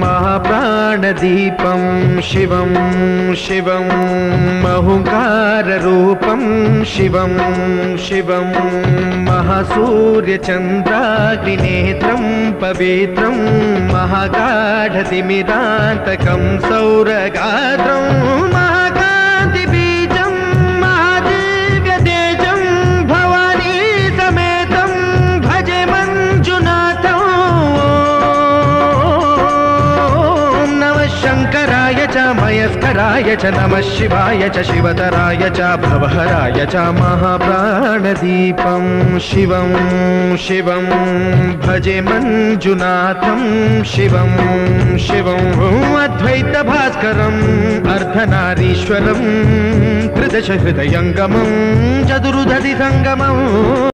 महाप्राणदीपं शिवं शिवं महंकाररूपं शिवं शिवं महासूर्यचन्द्राग्निनेत्रं पवित्रं महागाढतिमिरान्तकं सौरगात्रं महाकान्तिबीजं महादिव्यतेजं भवानी समेतं भजे मञ्जुनाथं। शंकराय च मयस्कराय च नमः शिवाय च शिवतराय च भवहराय च महाप्राणदीपं शिवं शिवं भजे मञ्जुनाथं शिवं शिवं अद्वैतभास्करम् अर्धनारीश्वरं त्रिदश हृदयङ्गमं चतुर्दधि संगमम्।